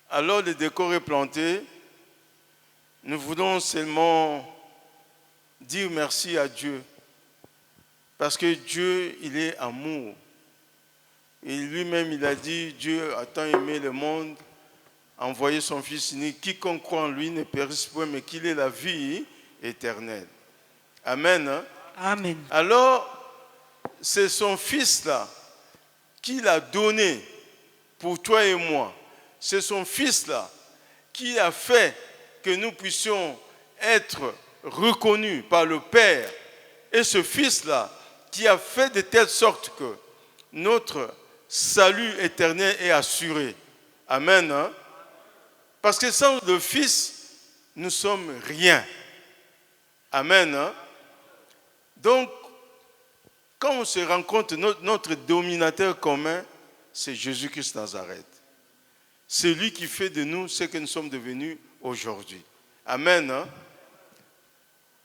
Alors le décor est planté. Nous voulons seulement dire merci à Dieu. Parce que Dieu, il est amour. Et lui-même, il a dit, Dieu a tant aimé le monde, a envoyé son Fils unique. Quiconque croit en lui ne périsse point, mais qu'il ait la vie éternelle. Amen. Hein? Amen. Alors, c'est son Fils-là qu'il a donné pour toi et moi. C'est son Fils-là qui a fait que nous puissions être reconnus par le Père. Et ce Fils-là qui a fait de telle sorte que notre salut éternel est assuré. Amen. Hein? Parce que sans le Fils, nous sommes rien. Amen. Hein? Donc, quand on se rend compte, notre dominateur commun, c'est Jésus-Christ Nazareth. C'est lui qui fait de nous ce que nous sommes devenus aujourd'hui. Amen. Hein?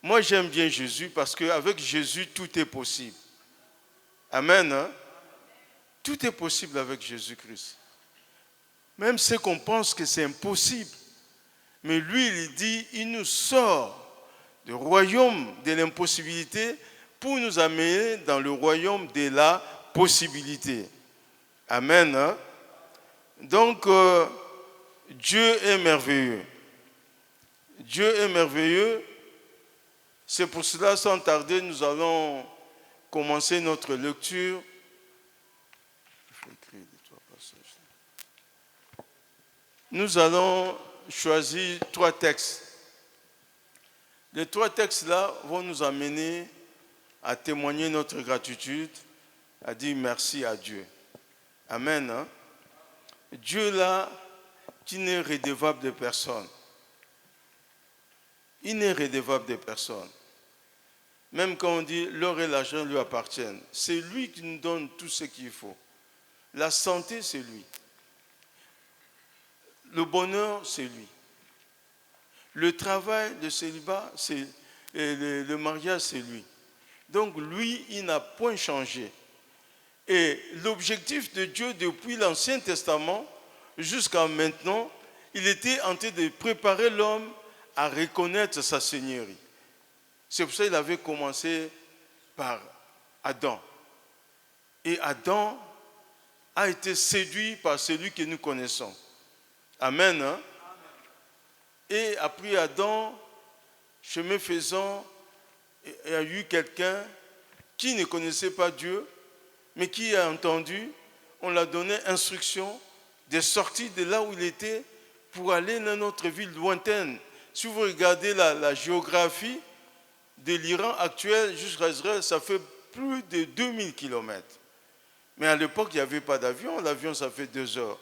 Moi, j'aime bien Jésus parce qu'avec Jésus, tout est possible. Amen. Hein? Tout est possible avec Jésus-Christ. Même ce qu'on pense que c'est impossible. Mais lui, il dit, il nous sort du royaume de l'impossibilité pour nous amener dans le royaume de la possibilité. Amen. Hein? Donc, Dieu est merveilleux. Dieu est merveilleux. C'est pour cela, sans tarder, nous allons commencer notre lecture. Nous allons choisir 3 textes. Les 3 textes-là vont nous amener à témoigner notre gratitude, à dire merci à Dieu. Amen. Hein? Dieu là, qui n'est redevable de personne. Il n'est redevable de personne. Même quand on dit l'or et l'argent lui appartiennent, c'est lui qui nous donne tout ce qu'il faut. La santé, c'est lui. Le bonheur, c'est lui. Le travail, le célibat, le mariage, c'est lui. Donc lui, il n'a point changé. Et l'objectif de Dieu depuis l'Ancien Testament jusqu'à maintenant, il était en train de préparer l'homme à reconnaître sa seigneurie. C'est pour ça qu'il avait commencé par Adam. Et Adam a été séduit par celui que nous connaissons. Amen. Hein? Et après Adam, chemin faisant, il y a eu quelqu'un qui ne connaissait pas Dieu, mais qui a entendu, on l'a donné instruction de sortir de là où il était pour aller dans notre ville lointaine. Si vous regardez la géographie de l'Iran actuel jusqu'à Israël, ça fait plus de 2000 km. Mais à l'époque, il n'y avait pas d'avion. L'avion, ça fait 2 heures.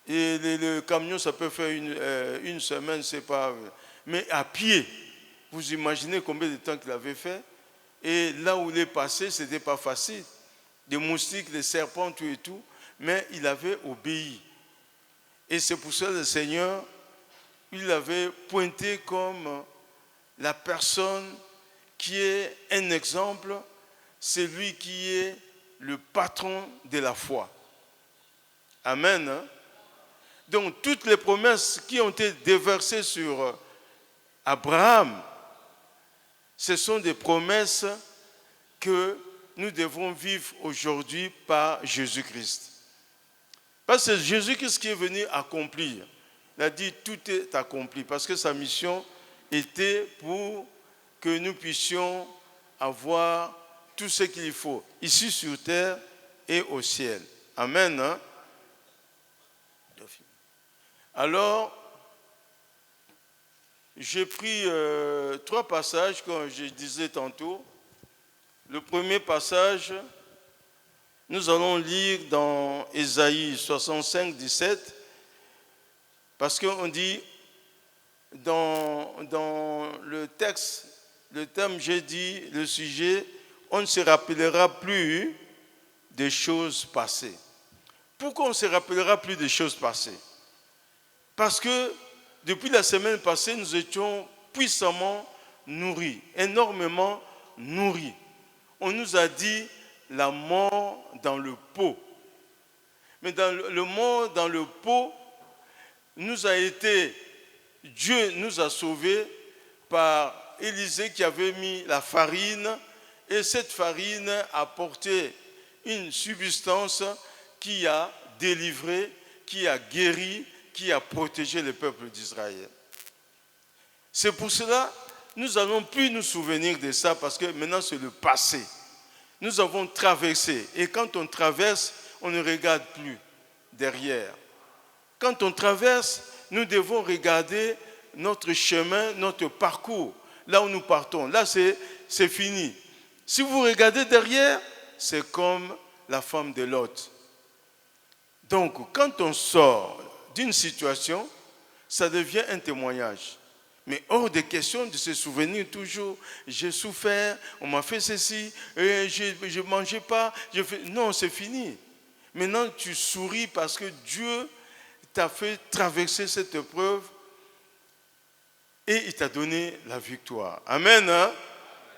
Et le camion, ça peut faire une semaine, c'est pas... Mais à pied, vous imaginez combien de temps qu'il avait fait. Et là où il est passé, ce n'était pas facile. Des moustiques, des serpents, tout et tout. Mais il avait obéi. Et c'est pour ça que le Seigneur, il l'avait pointé comme la personne qui est un exemple, c'est lui qui est le patron de la foi. Amen. Hein? Donc toutes les promesses qui ont été déversées sur Abraham, ce sont des promesses que nous devons vivre aujourd'hui par Jésus-Christ. Parce que c'est Jésus-Christ qui est venu accomplir. Il a dit tout est accompli parce que sa mission était pour que nous puissions avoir tout ce qu'il faut, ici sur terre et au ciel. Amen. Hein? Alors, j'ai pris 3 passages, comme je disais tantôt. Le premier passage, nous allons lire dans Ésaïe 65, 17, parce qu'on dit, dans le texte, le thème, j'ai dit, le sujet, on ne se rappellera plus des choses passées. Pourquoi on ne se rappellera plus des choses passées? Parce que depuis la semaine passée, nous étions puissamment nourris, énormément nourris. On nous a dit la mort dans le pot. Mais dans le mort dans le pot, Dieu nous a sauvés par Élisée qui avait mis la farine, et cette farine a porté une substance qui a délivré, qui a guéri, qui a protégé le peuple d'Israël. C'est pour cela que nous n'allons plus nous souvenir de ça, parce que maintenant c'est le passé. Nous avons traversé, et quand on traverse, on ne regarde plus derrière. Quand on traverse, nous devons regarder notre chemin, notre parcours, là où nous partons. Là, c'est fini. Si vous regardez derrière, c'est comme la femme de Lot. Donc, quand on sort d'une situation, ça devient un témoignage. Mais hors de question de se souvenir toujours, j'ai souffert, on m'a fait ceci, et je ne mangeais pas. Non, c'est fini. Maintenant, tu souris parce que Dieu t'a fait traverser cette épreuve et il t'a donné la victoire. Amen. Hein?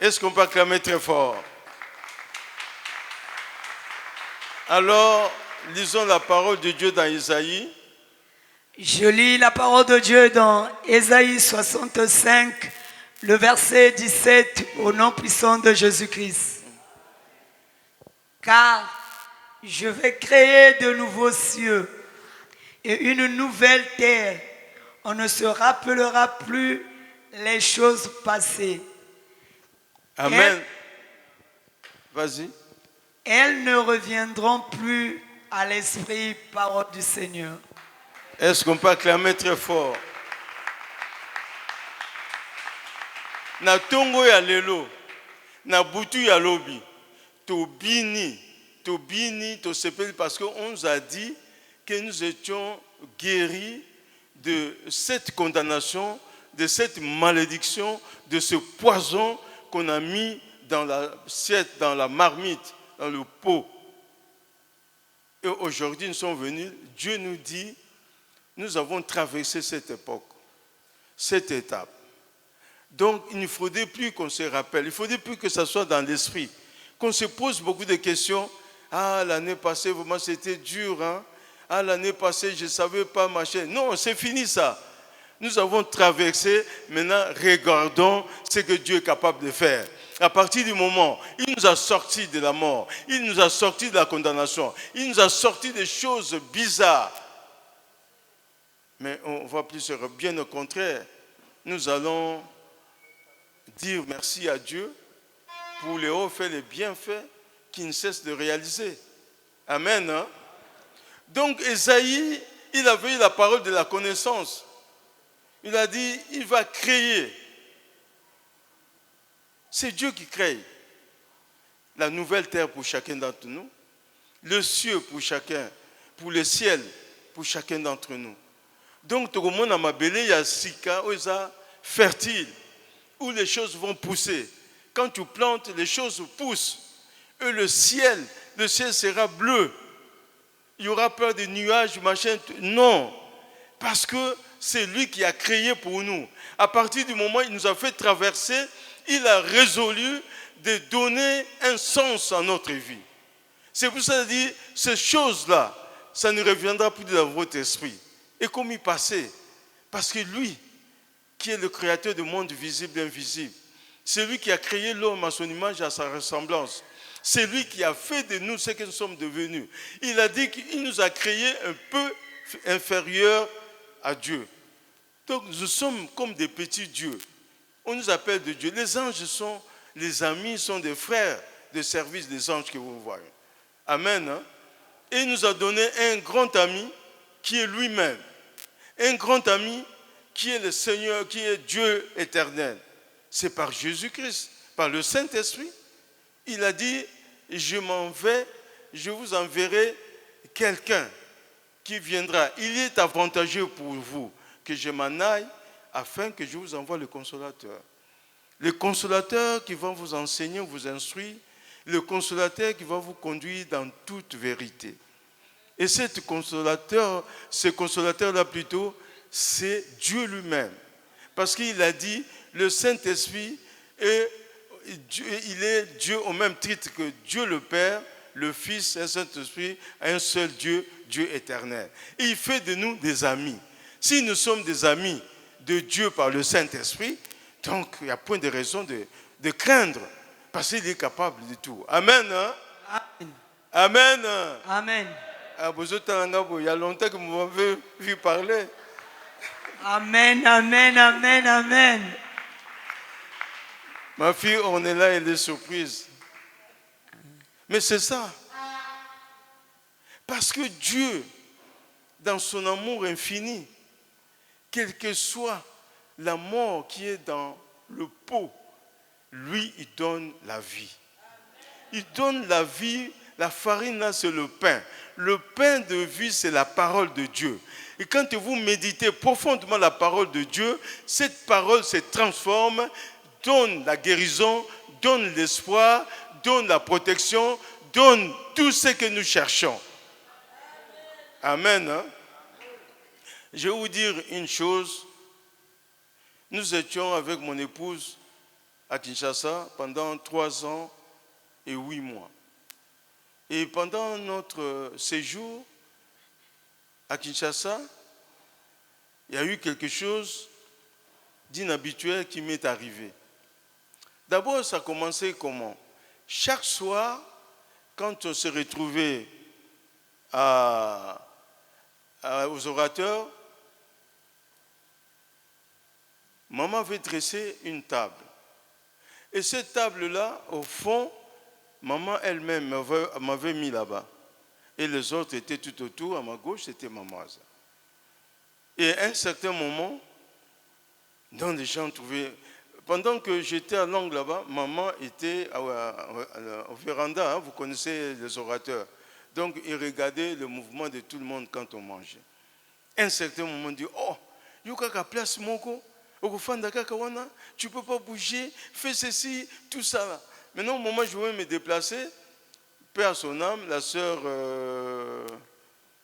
Est-ce qu'on peut acclamer très fort? Alors, lisons la parole de Dieu dans Isaïe. Je lis la parole de Dieu dans Ésaïe 65, le verset 17, au nom puissant de Jésus-Christ. Car je vais créer de nouveaux cieux et une nouvelle terre. On ne se rappellera plus les choses passées. Amen. Vas-y. Elles ne reviendront plus à l'esprit, parole du Seigneur. Est-ce qu'on peut acclamer très fort? Na tongo ya lelo, na butu ya lobi, tobini, tosepeli, parce qu'on nous a dit que nous étions guéris de cette condamnation, de cette malédiction, de ce poison qu'on a mis dans l'assiette, dans la marmite, dans le pot. Et aujourd'hui, nous sommes venus, Dieu nous dit, nous avons traversé cette époque, cette étape. Donc, il ne faudrait plus qu'on se rappelle, il ne faudrait plus que ça soit dans l'esprit, qu'on se pose beaucoup de questions. Ah, l'année passée, vraiment, c'était dur, hein? Ah, l'année passée, je ne savais pas marcher. Non, c'est fini ça. Nous avons traversé, maintenant, regardons ce que Dieu est capable de faire. À partir du moment où il nous a sortis de la mort, il nous a sortis de la condamnation, il nous a sortis des choses bizarres. Mais on va plus se bien au contraire. Nous allons dire merci à Dieu pour les hauts faits, les bienfaits qu'il ne cesse de réaliser. Amen. Hein? Donc Esaïe, il avait eu la parole de la connaissance. Il a dit, il va créer. C'est Dieu qui crée la nouvelle terre pour chacun d'entre nous, le ciel pour chacun, pour le ciel pour chacun d'entre nous. Donc, tout le monde a mabélé, il y a sika, fertile, où les choses vont pousser. Quand tu plantes, les choses poussent. Et le ciel sera bleu. Il y aura peur des nuages, machin. Non, parce que c'est lui qui a créé pour nous. À partir du moment où il nous a fait traverser, il a résolu de donner un sens à notre vie. C'est pour ça qu'il dit, ces choses-là, ça ne reviendra plus dans votre esprit. Et comme il passait, parce que lui, qui est le créateur du monde visible et invisible, c'est lui qui a créé l'homme à son image et à sa ressemblance. C'est lui qui a fait de nous ce que nous sommes devenus. Il a dit qu'il nous a créés un peu inférieurs à Dieu. Donc nous sommes comme des petits dieux. On nous appelle de Dieu. Les anges sont les amis, sont des frères de service des anges que vous voyez. Amen. Hein? Et il nous a donné un grand ami qui est lui-même. Un grand ami qui est le Seigneur, qui est Dieu éternel. C'est par Jésus-Christ, par le Saint-Esprit. Il a dit, je m'en vais, je vous enverrai quelqu'un qui viendra. Il est avantageux pour vous que je m'en aille afin que je vous envoie le consolateur. Le consolateur qui va vous enseigner, vous instruire, le consolateur qui va vous conduire dans toute vérité. Et ce consolateur-là plutôt, c'est Dieu lui-même. Parce qu'il a dit, le Saint-Esprit, il est Dieu au même titre que Dieu le Père, le Fils et le Saint-Esprit, un seul Dieu, Dieu éternel. Et il fait de nous des amis. Si nous sommes des amis de Dieu par le Saint-Esprit, donc il n'y a point de raison de craindre, parce qu'il est capable de tout. Amen. Hein? Amen. Amen. Amen. Il y a longtemps que vous m'avez vu parler. Amen, amen, amen, amen. Ma fille, on est là, elle est surprise. Mais c'est ça. Parce que Dieu, dans son amour infini, quelle que soit la mort qui est dans le pot, lui, il donne la vie. Il donne la vie. La farine, là, c'est le pain. Le pain de vie, c'est la parole de Dieu. Et quand vous méditez profondément la parole de Dieu, cette parole se transforme, donne la guérison, donne l'espoir, donne la protection, donne tout ce que nous cherchons. Amen. Hein? Je vais vous dire une chose. Nous étions avec mon épouse à Kinshasa pendant 3 ans et 8 mois. Et pendant notre séjour à Kinshasa, il y a eu quelque chose d'inhabituel qui m'est arrivé. D'abord, ça a commencé comment? Chaque soir, quand on se retrouvait aux orateurs, maman avait dressé une table. Et cette table-là, au fond, maman elle-même m'avait mis là-bas. Et les autres étaient tout autour. À ma gauche, c'était maman. Et à un certain moment, dans les gens trouvaient... Pendant que j'étais à l'angle là-bas, maman était au véranda. Hein, vous connaissez les orateurs. Donc, ils regardaient le mouvement de tout le monde quand on mangeait. À un certain moment, ils dit, oh, Yukaka place moko, tu ne peux pas bouger, fais ceci, tout ça là. Maintenant, au moment où je voulais me déplacer, paix à son âme, la sœur,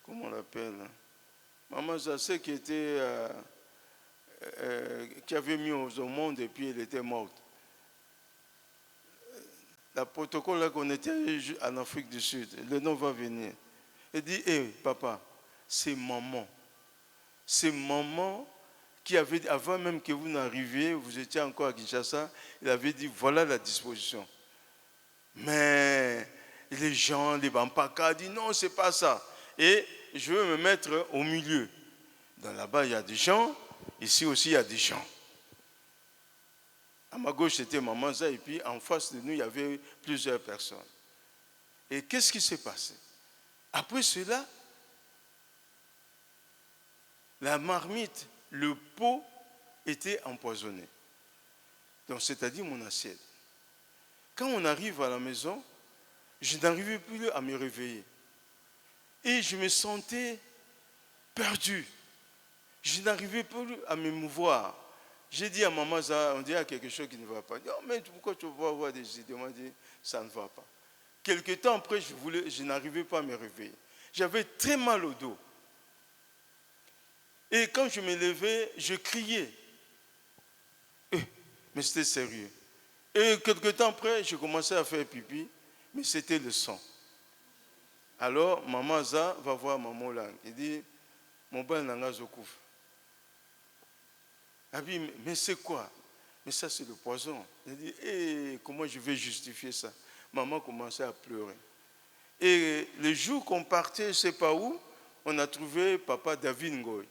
comment on l'appelle? Maman Zassé qui était, qui avait mis au monde et puis elle était morte. Le protocole là qu'on était en Afrique du Sud, le nom va venir. Elle dit, hé papa, c'est maman. C'est maman qui avait, avant même que vous n'arriviez, vous étiez encore à Kinshasa, il avait dit, voilà la disposition. Mais les gens, les Bampaka, disent non, c'est pas ça. Et je veux me mettre au milieu. Donc là-bas, il y a des gens. Ici aussi, il y a des gens. À ma gauche, c'était Maman Za. Et puis, en face de nous, il y avait plusieurs personnes. Et qu'est-ce qui s'est passé? Après cela, la marmite, le pot était empoisonné. Donc, c'est-à-dire mon assiette. Quand on arrive à la maison, je n'arrivais plus à me réveiller. Et je me sentais perdu. Je n'arrivais plus à me mouvoir. J'ai dit à maman, on dit à quelque chose qui ne va pas. Oh, mais pourquoi tu vas avoir des idées? On m'a dit, ça ne va pas. Quelque temps après, je n'arrivais pas à me réveiller. J'avais très mal au dos. Et quand je me levais, je criais. Mais c'était sérieux. Et quelque temps après, je commençais à faire pipi, mais c'était le sang. Alors, maman Za va voir maman Lang. Il dit, mon bal n'a zokouf. Elle dit, mais c'est quoi? Mais ça, c'est le poison. Il dit, comment je vais justifier ça? Maman commençait à pleurer. Et le jour qu'on partait, je ne sais pas où, on a trouvé papa David Ngoy.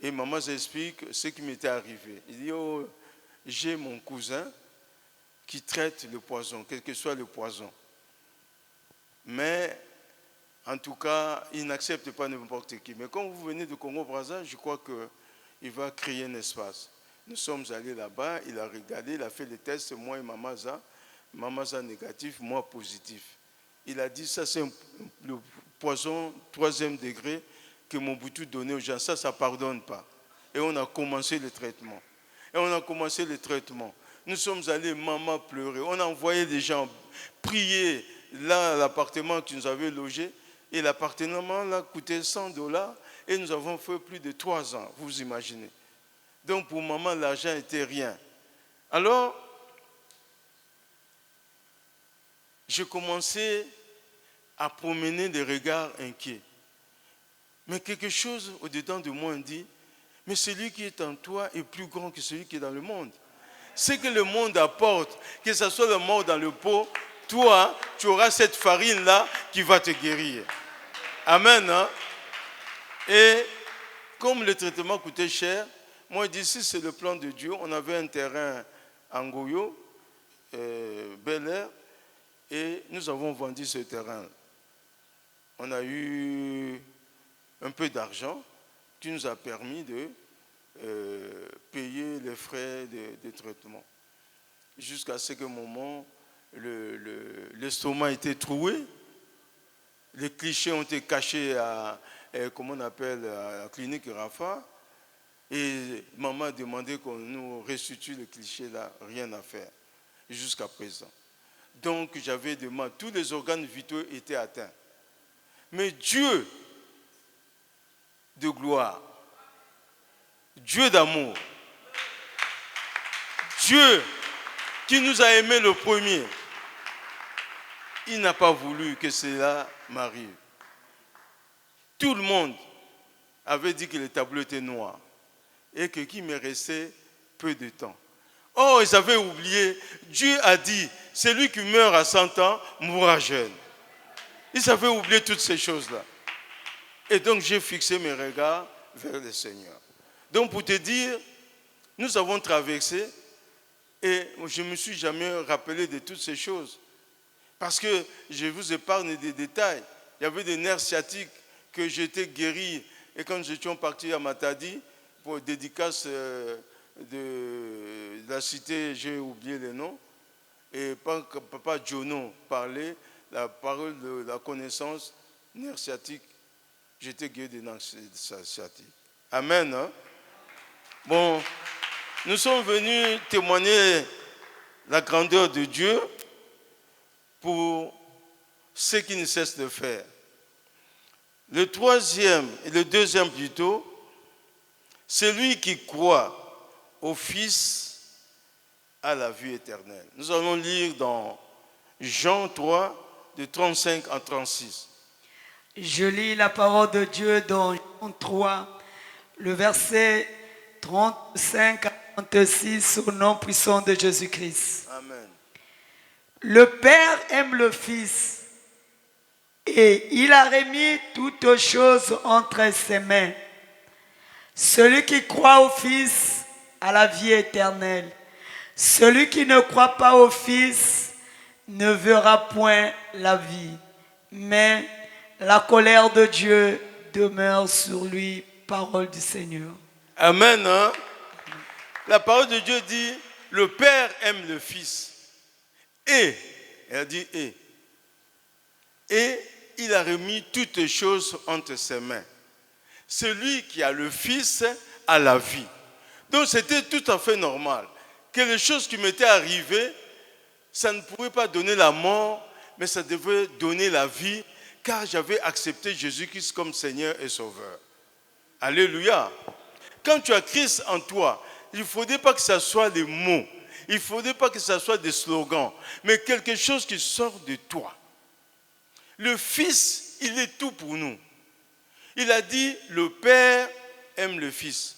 Et maman explique ce qui m'était arrivé. Il dit, oh, j'ai mon cousin qui traite le poison, quel que soit le poison. Mais, en tout cas, il n'accepte pas n'importe qui. Mais quand vous venez de Congo-Brazza, je crois qu'il va créer un espace. Nous sommes allés là-bas, il a regardé, il a fait les tests, moi et Mamaza négatif, moi positif. Il a dit, ça c'est le poison 3e degré que Mobutu donnait aux gens. Ça ne pardonne pas. Et on a commencé le traitement. Nous sommes allés, maman pleurer. On a envoyé des gens prier là, l'appartement qui nous avait logé. Et l'appartement là coûtait $100. Et nous avons fait plus de 3 ans, vous imaginez. Donc pour maman, l'argent n'était rien. Alors, j'ai commencé à promener des regards inquiets. Mais quelque chose au-dedans de moi dit, mais celui qui est en toi est plus grand que celui qui est dans le monde. Ce que le monde apporte, que ce soit le mort dans le pot, toi, tu auras cette farine-là qui va te guérir. Amen. Hein? Et comme le traitement coûtait cher, moi je dis, si c'est le plan de Dieu, on avait un terrain en Goyo, Bel Air, et nous avons vendu ce terrain. On a eu un peu d'argent qui nous a permis de payer les frais de traitement. Jusqu'à ce que moment, l'estomac était troué, les clichés ont été cachés à, comment on appelle, à la clinique Rafa, et maman a demandé qu'on nous restitue les clichés là, rien à faire, jusqu'à présent. Donc j'avais demandé, tous les organes vitaux étaient atteints. Mais Dieu de gloire, Dieu d'amour, Dieu qui nous a aimés le premier, il n'a pas voulu que cela m'arrive. Tout le monde avait dit que le tableau était noir et que qu'il me restait peu de temps. Oh, ils avaient oublié, Dieu a dit, celui qui meurt à 100 ans mourra jeune. Ils avaient oublié toutes ces choses-là. Et donc j'ai fixé mes regards vers le Seigneur. Donc pour te dire, nous avons traversé et je ne me suis jamais rappelé de toutes ces choses. Parce que je vous épargne des détails. Il y avait des nerfs sciatiques que j'étais guéri. Et quand nous étions partis à Matadi, pour dédicace de la cité, j'ai oublié les noms, et Papa Jono parlait, la parole de la connaissance, nerfs sciatiques, j'étais guéri des nerfs sciatiques. Amen. Hein? Bon, nous sommes venus témoigner la grandeur de Dieu pour ce qu'il ne cesse de faire. Le troisième et le deuxième plutôt, celui qui croit au Fils a la vie éternelle. Nous allons lire dans Jean 3, de 35 à 36. Je lis la parole de Dieu dans Jean 3, le verset 35 à 36, au nom puissant de Jésus-Christ. Amen. Le Père aime le Fils et il a remis toutes choses entre ses mains. Celui qui croit au Fils a la vie éternelle. Celui qui ne croit pas au Fils ne verra point la vie, mais la colère de Dieu demeure sur lui. Parole du Seigneur. Amen. Hein? La parole de Dieu dit, le Père aime le Fils. Et, elle dit et il a remis toutes choses entre ses mains. Celui qui a le Fils a la vie. Donc c'était tout à fait normal que les choses qui m'étaient arrivées, ça ne pouvait pas donner la mort, mais ça devait donner la vie, car j'avais accepté Jésus-Christ comme Seigneur et Sauveur. Alléluia. Quand tu as Christ en toi, il ne faudrait pas que ce soit des mots, il ne faudrait pas que ce soit des slogans, mais quelque chose qui sort de toi. Le Fils, il est tout pour nous. Il a dit, le Père aime le Fils.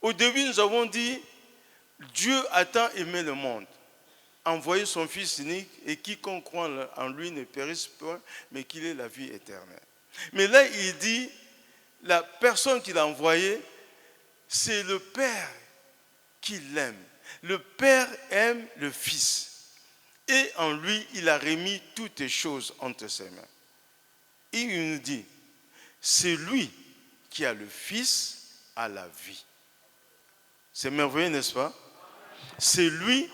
Au début, nous avons dit, Dieu a tant aimé le monde, envoyé son Fils unique, et quiconque croit en lui ne périsse point, mais qu'il ait la vie éternelle. Mais là, il dit, la personne qu'il a envoyée, c'est le Père qui l'aime. Le Père aime le Fils. Et en lui, il a remis toutes les choses entre ses mains. Et il nous dit, c'est lui qui a le Fils à la vie. C'est merveilleux, n'est-ce pas? C'est lui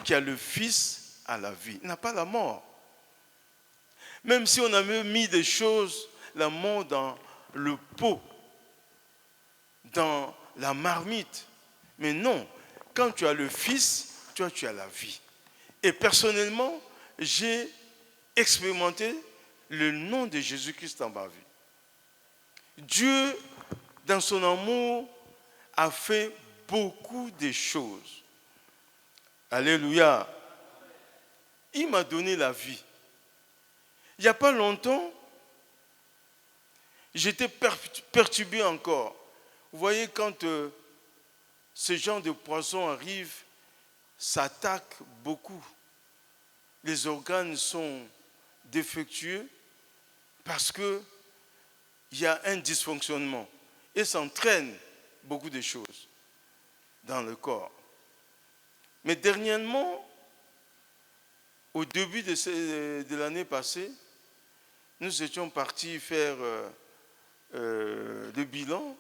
qui a le Fils à la vie. Il n'a pas la mort. Même si on avait mis des choses, la mort dans le pot, dans la marmite. Mais non, quand tu as le Fils, toi tu as la vie. Et personnellement, j'ai expérimenté le nom de Jésus-Christ dans ma vie. Dieu, dans son amour, a fait beaucoup de choses. Alléluia. Il m'a donné la vie. Il n'y a pas longtemps, j'étais perturbé encore. Vous voyez, quand ce genre de poison arrive, ça attaque beaucoup. Les organes sont défectueux parce qu'il y a un dysfonctionnement et ça entraîne beaucoup de choses dans le corps. Mais dernièrement, au début de l'année passée, nous étions partis faire le bilan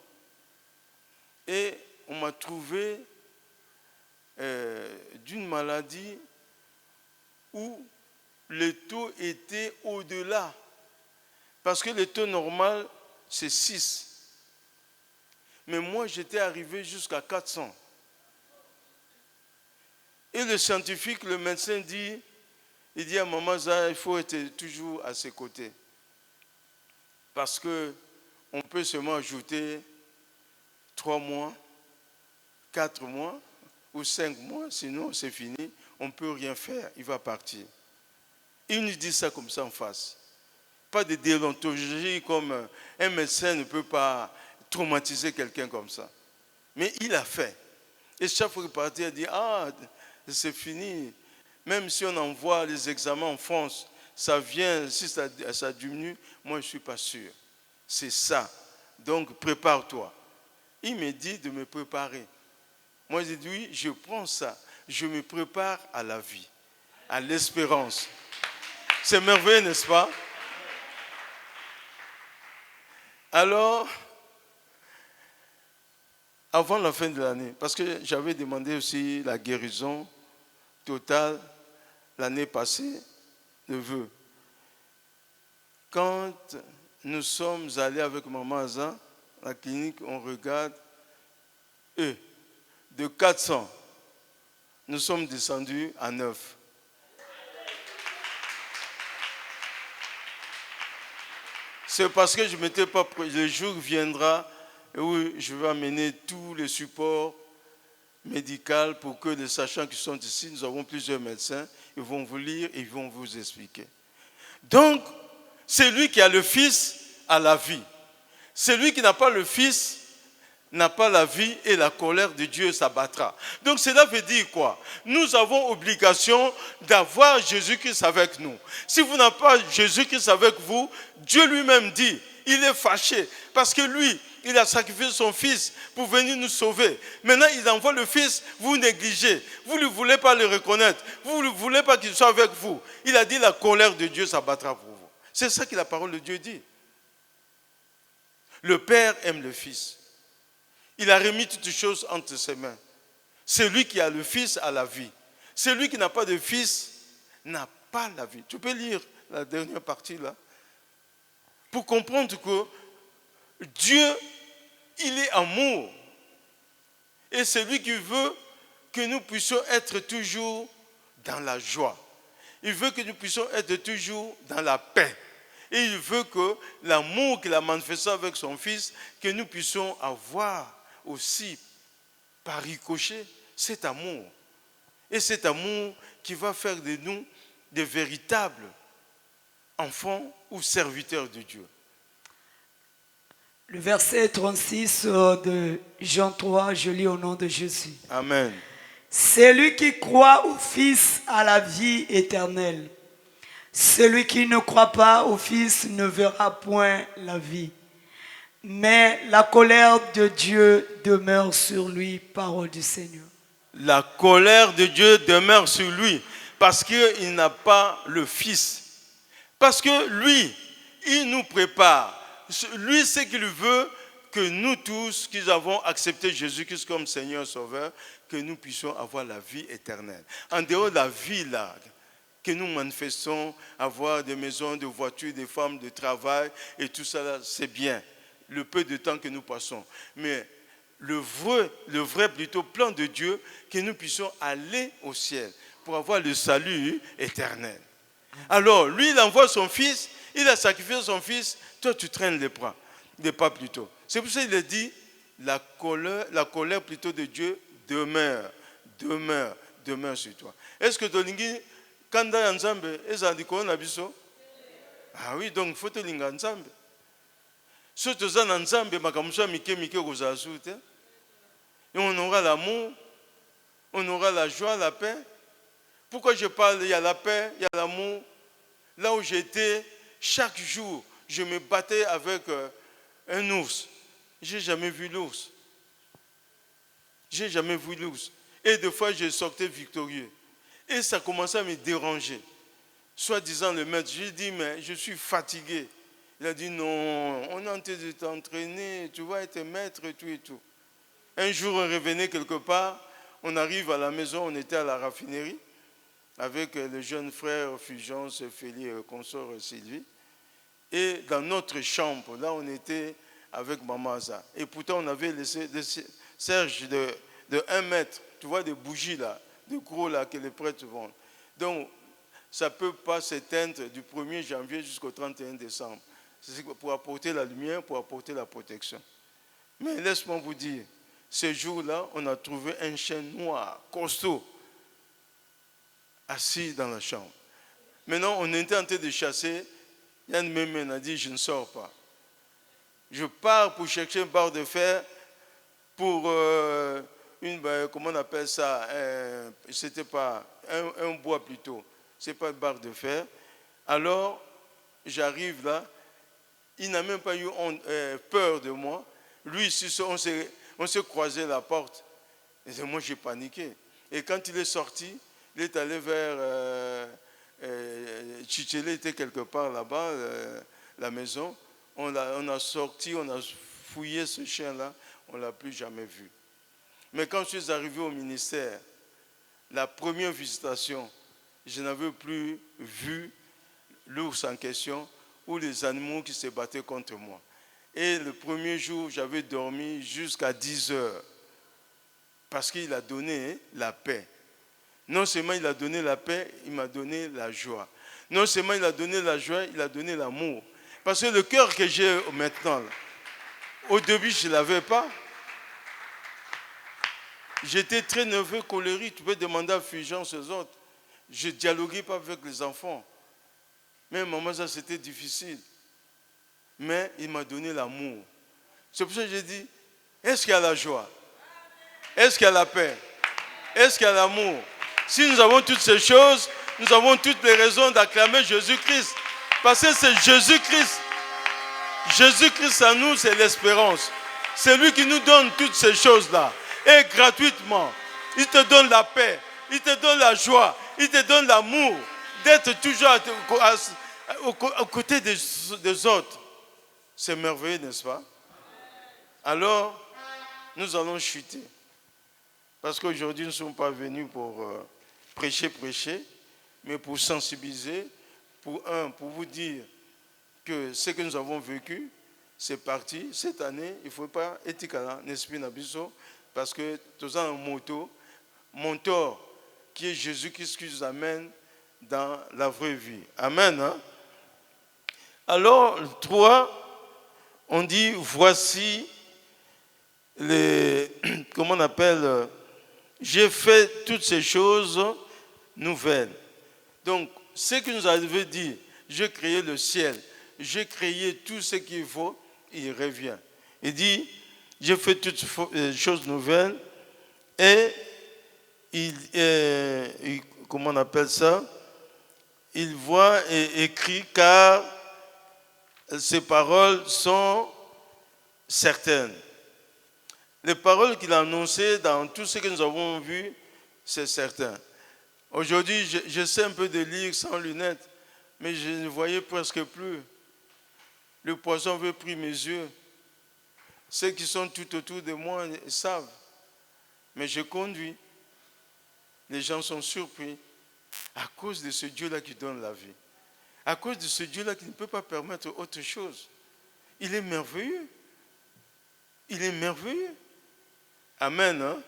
et on m'a trouvé d'une maladie où le taux était au-delà. Parce que le taux normal, c'est 6. Mais moi, j'étais arrivé jusqu'à 400. Et le scientifique, le médecin dit, il dit à Maman Zah, il faut être toujours à ses côtés. Parce qu'on peut seulement ajouter 3 mois, 4 mois ou 5 mois, sinon c'est fini, on ne peut rien faire, il va partir. Il nous dit ça comme ça en face. Pas de déontologie comme un médecin ne peut pas traumatiser quelqu'un comme ça. Mais il a fait. Et chaque fois qu'il partait, il dit, ah, c'est fini. Même si on envoie les examens en France, ça vient, si ça diminue, moi je ne suis pas sûr. C'est ça. Donc prépare-toi. Il me dit de me préparer. Moi j'ai dit oui, je prends ça. Je me prépare à la vie, à l'espérance. C'est merveilleux, n'est-ce pas? Alors, avant la fin de l'année, parce que j'avais demandé aussi la guérison totale l'année passée, le vœu. Quand nous sommes allés avec Maman Zah à la clinique, on regarde, de 400, nous sommes descendus à 9. C'est parce que je ne m'étais pas prêt. Le jour viendra où je vais amener tous les supports médicaux pour que les sachants qui sont ici, nous avons plusieurs médecins, ils vont vous lire et ils vont vous expliquer. Donc, celui qui a le Fils a la vie. Celui qui n'a pas le Fils n'a pas la vie et la colère de Dieu s'abattra. Donc cela veut dire quoi? Nous avons obligation d'avoir Jésus-Christ avec nous. Si vous n'avez pas Jésus-Christ avec vous, Dieu lui-même dit, il est fâché parce que lui, il a sacrifié son Fils pour venir nous sauver. Maintenant, il envoie le Fils, vous négligez. Vous ne voulez pas le reconnaître. Vous ne voulez pas qu'il soit avec vous. Il a dit, la colère de Dieu s'abattra pour vous. C'est ça que la parole de Dieu dit. Le Père aime le Fils. Il a remis toutes choses entre ses mains. Celui qui a le Fils a la vie. Celui qui n'a pas de Fils n'a pas la vie. Tu peux lire la dernière partie là. Pour comprendre que Dieu, il est amour. Et c'est lui qui veut que nous puissions être toujours dans la joie. Il veut que nous puissions être toujours dans la paix. Et il veut que l'amour qu'il a manifesté avec son Fils, que nous puissions avoir aussi par ricochet cet amour. Et cet amour qui va faire de nous des véritables enfants ou serviteurs de Dieu. Le verset 36 de Jean 3, je lis au nom de Jésus. Amen. Celui qui croit au Fils a la vie éternelle. Celui qui ne croit pas au Fils ne verra point la vie. Mais la colère de Dieu demeure sur lui, parole du Seigneur. La colère de Dieu demeure sur lui parce qu'il n'a pas le Fils. Parce que lui, il nous prépare. Lui, c'est qu'il veut que nous tous, qui avons accepté Jésus-Christ comme Seigneur Sauveur, que nous puissions avoir la vie éternelle. En dehors de la vie là, que nous manifestons, avoir des maisons, des voitures, des femmes, de travail et tout ça, là, c'est bien. Le peu de temps que nous passons. Mais le vrai plutôt plan de Dieu, que nous puissions aller au ciel pour avoir le salut éternel. Alors, lui, il envoie son Fils, il a sacrifié son Fils, toi tu traînes les pas plutôt. C'est pour ça qu'il a dit, la colère plutôt de Dieu demeure sur toi. Est-ce que Tolingi, Kanda Nzambe, Ezandiko Nabiso? Ah oui, donc il faut te linga Nzambe. Et on aura l'amour, on aura la joie, la paix. Pourquoi je parle, il y a la paix, il y a l'amour. Là où j'étais, chaque jour, je me battais avec un ours. Je n'ai jamais vu l'ours. Je n'ai jamais vu l'ours. Et des fois, je sortais victorieux. Et ça commençait à me déranger. Soit disant le maître, j'ai dit, mais je suis fatigué. Il a dit, non, on est en train de t'entraîner, tu vas être maître et tout et tout. Un jour, on revenait quelque part, on arrive à la maison, on était à la raffinerie, avec le jeune frère Fulgence, Félix, consort Sylvie. Et dans notre chambre, là, on était avec Maman Aza. Et pourtant, on avait laissé des serges de 1 mètre, tu vois, des bougies là, de gros là, que les prêtres vendent. Donc, ça ne peut pas s'éteindre du 1er janvier jusqu'au 31 décembre. C'est pour apporter la lumière, pour apporter la protection. Mais laisse-moi vous dire, ce jour-là, on a trouvé un chien noir, costaud, assis dans la chambre. Maintenant, on était en train de chasser. Yann Mémène a dit, je ne sors pas. Je pars pour chercher une barre de fer pour comment on appelle ça, c'était pas un bois plutôt, c'est pas une barre de fer. Alors, j'arrive là, il n'a même pas eu peur de moi. Lui, on s'est croisé la porte. Et moi, j'ai paniqué. Et quand il est sorti, il est allé vers Chichele, était quelque part là-bas, la maison. On a sorti, on a fouillé ce chien-là, on ne l'a plus jamais vu. Mais quand je suis arrivé au ministère, la première visitation, je n'avais plus vu l'ours en question ou les animaux qui se battaient contre moi. Et le premier jour, j'avais dormi jusqu'à 10 heures parce qu'il a donné la paix. Non seulement il a donné la paix, il m'a donné la joie. Non seulement il a donné la joie, il a donné l'amour. Parce que le cœur que j'ai maintenant, là, au début, je ne l'avais pas. J'étais très nerveux, colérique. Tu peux demander à Fulgence aux autres. Je ne dialoguais pas avec les enfants. Mais maman, ça c'était difficile. Mais il m'a donné l'amour. C'est pour ça que j'ai dit, est-ce qu'il y a la joie? Est-ce qu'il y a la paix? Est-ce qu'il y a l'amour? Si nous avons toutes ces choses, nous avons toutes les raisons d'acclamer Jésus-Christ. Parce que c'est Jésus-Christ. Jésus-Christ à nous, c'est l'espérance. C'est lui qui nous donne toutes ces choses-là. Et gratuitement, il te donne la paix, il te donne la joie, il te donne l'amour, d'être toujours aux côtés des autres. C'est merveilleux, n'est-ce pas? Alors, nous allons chuter. Parce qu'aujourd'hui, nous ne sommes pas venus pour prêcher, mais pour sensibiliser, pour vous dire que ce que nous avons vécu, c'est parti. Cette année, il ne faut pas être n'esprit n'abisso, parce que tous en moto, mon tort, qui est Jésus-Christ qui nous amène dans la vraie vie. Amen. Hein? Alors, 3, on dit, voici comment on appelle, j'ai fait toutes ces choses nouvelles. Donc, ce que nous avait dit, j'ai créé le ciel, j'ai créé tout ce qu'il faut, il revient. Il dit, j'ai fait toutes les choses nouvelles et comment on appelle ça? Il voit et écrit car ces paroles sont certaines. Les paroles qu'il a annoncées dans tout ce que nous avons vu, c'est certain. Aujourd'hui, j'essaie un peu de lire sans lunettes, mais je ne voyais presque plus. Le poison veut pris mes yeux. Ceux qui sont tout autour de moi savent. Mais je conduis. Les gens sont surpris à cause de ce Dieu-là qui donne la vie. À cause de ce Dieu-là qui ne peut pas permettre autre chose. Il est merveilleux. Il est merveilleux. Amen. Hein?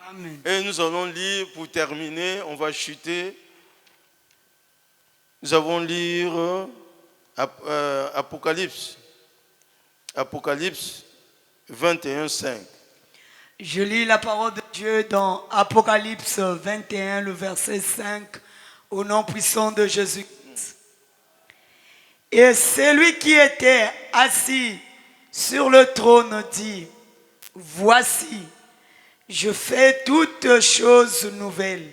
Amen. Et nous allons lire, pour terminer, on va chuter. Nous allons lire Apocalypse. Apocalypse 21, 5. Je lis la parole de Dieu dans Apocalypse 21, le verset 5, au nom puissant de Jésus-Christ. Et celui qui était assis sur le trône dit, voici, je fais toutes choses nouvelles.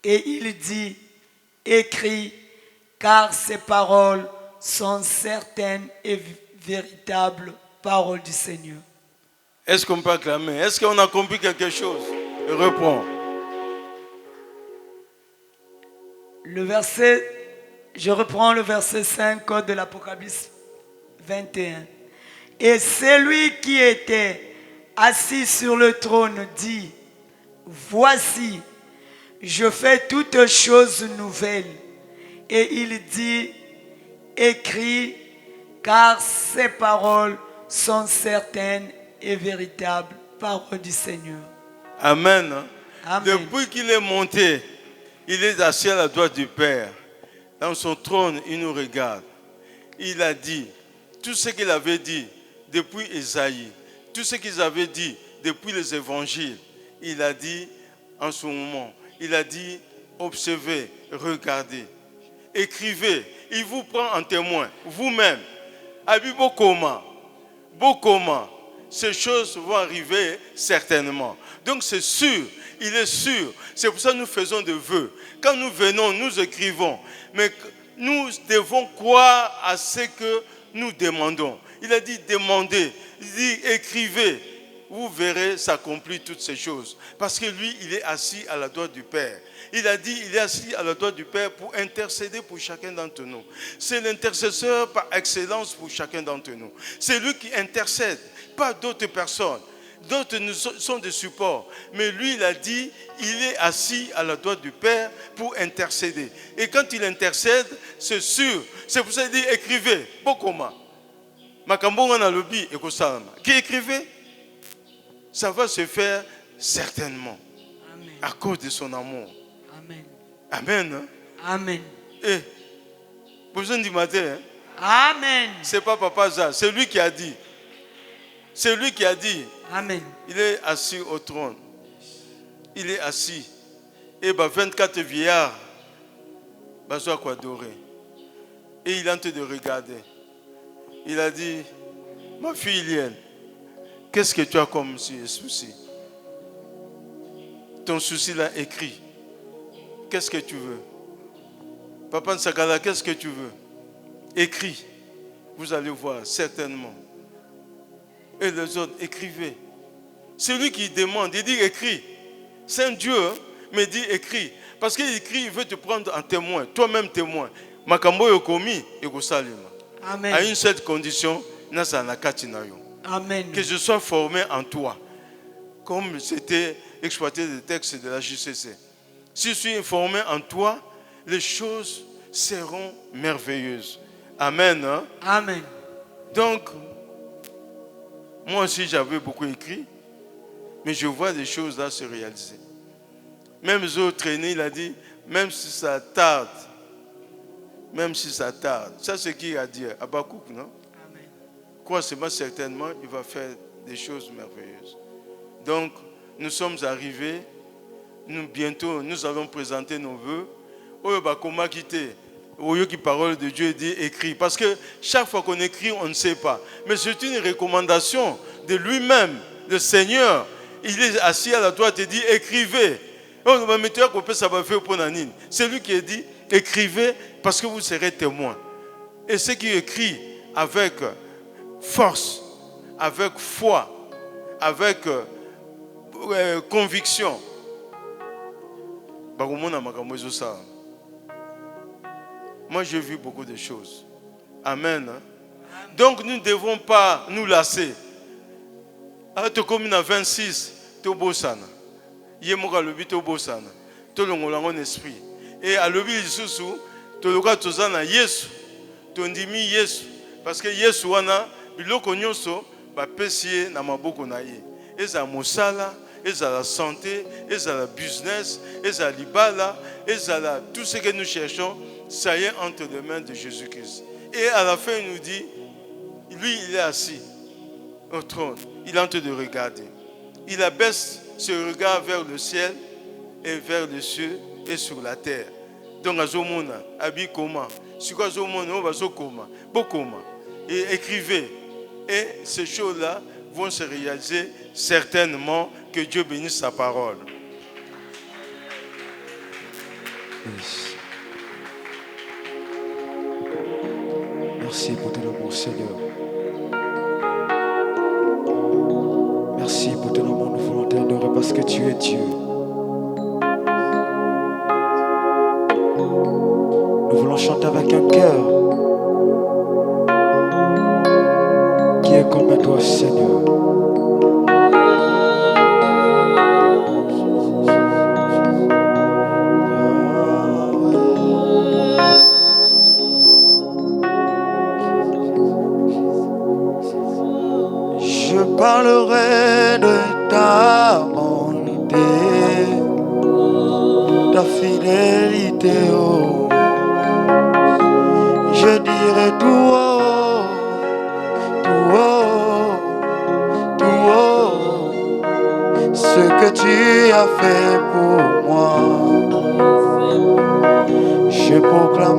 Et il dit, écris, car ces paroles sont certaines et véritables paroles du Seigneur. Est-ce qu'on peut acclamer? Est-ce qu'on a compris quelque chose? Reprends. Je reprends le verset 5 de l'Apocalypse 21. Et celui qui était assis sur le trône dit, voici, je fais toutes choses nouvelles. Et il dit, écris, car ces paroles sont certaines et véritables paroles du Seigneur. Amen. Amen. Depuis qu'il est monté, il est assis à la droite du Père. Dans son trône, il nous regarde. Il a dit tout ce qu'il avait dit depuis Ésaïe, tout ce qu'ils avaient dit depuis les évangiles. Il a dit en ce moment, il a dit observez, regardez, écrivez. Il vous prend en témoin, vous-même. Abi Bokoma, ces choses vont arriver certainement. Donc c'est sûr, il est sûr. C'est pour ça que nous faisons des vœux. Quand nous venons, nous écrivons. Mais nous devons croire à ce que nous demandons. Il a dit demandez, il dit écrivez. Vous verrez s'accomplir toutes ces choses. Parce que lui, il est assis à la droite du Père. Il a dit, il est assis à la droite du Père pour intercéder pour chacun d'entre nous. C'est l'intercesseur par excellence pour chacun d'entre nous. C'est lui qui intercède, pas d'autres personnes. D'autres nous sont des supports. Mais lui, il a dit, il est assis à la droite du Père pour intercéder. Et quand il intercède, c'est sûr. C'est pour ça qu'il dit, écrivez. Bokoma. Makambonga na lobi ekosalama. Qui écrivez? Ça va se faire certainement. Amen. À cause de son amour. Amen. Amen. Hein? Amen. Eh, besoin du matin. Hein? Amen. C'est pas Papa Zah, c'est lui qui a dit. C'est lui qui a dit. Amen. Il est assis au trône. Il est assis. Et 24 vieillards sont quoi adorer. Et il est en train de regarder. Il a dit, ma fille Lienne, qu'est-ce que tu as comme souci? Ton souci là écrit. Qu'est-ce que tu veux? Papa Nsakala, qu'est-ce que tu veux? Écris. Vous allez voir, certainement. Et les autres, écrivez. C'est lui qui demande, il dit écris. C'est un Dieu, hein, mais il dit écris. Parce qu'il écrit, il veut te prendre en témoin, toi-même témoin. Makambo yokomi, ekosalima. Amen. À une seule condition, nasa nakati na yo. Amen. Que je sois formé en toi. Comme c'était exploité le texte de la JCC. Si je suis formé en toi, les choses seront merveilleuses. Amen. Hein? Amen. Donc, moi aussi j'avais beaucoup écrit, mais je vois des choses là se réaliser. Même Zo traîné, il a dit, même si ça tarde, ça c'est qui a dit, Abakouk, non? Amen. Croissement, certainement, il va faire des choses merveilleuses. Donc, nous sommes arrivés, bientôt, nous allons présenter nos vœux. Oyo bakoma quitter. Oyo qui parole de Dieu dit écrit. Parce que chaque fois qu'on écrit, on ne sait pas. Mais c'est une recommandation de lui-même, le Seigneur. Il est assis à la droite et dit écrivez. C'est lui qui a dit écrivez parce que vous serez témoins. Et ceux qui écrit avec force, avec foi, avec conviction. Moi, j'ai vu beaucoup de choses. Amen. Donc, nous ne devons pas nous lasser. À te comme à 26, tu es beau sana. Yemoka le bito beau sana. Tu l'as esprit. Et à l'obi Isusu, tu l'as tozana Yesu. Tu ndimi Yesu. Parce que Yesu wana biloko nyonso ba pesie na maboko na ye. Eza mosala, eza la santé, eza la business, eza libala, eza la tout ce que nous cherchons, ça y est entre les mains de Jésus-Christ. Et à la fin il nous dit, lui il est assis au trône, il est en train de regarder. Il abaisse ce regard vers le ciel et vers les cieux et sur la terre. Donc azomona abi koma, siko azomona o bazokoma, bokoma et écrivez Et ces choses-là vont se réaliser certainement. Que Dieu bénisse sa parole. Merci pour ton amour, Seigneur. Merci pour ton amour. Nous voulons t'adorer parce que tu es Dieu. Nous voulons chanter avec un cœur qui est comme toi, Seigneur. Je parlerai de ta bonté, ta fidélité, oh. Je dirai tout haut, tout haut, tout haut, ce que tu as fait pour moi. Je proclame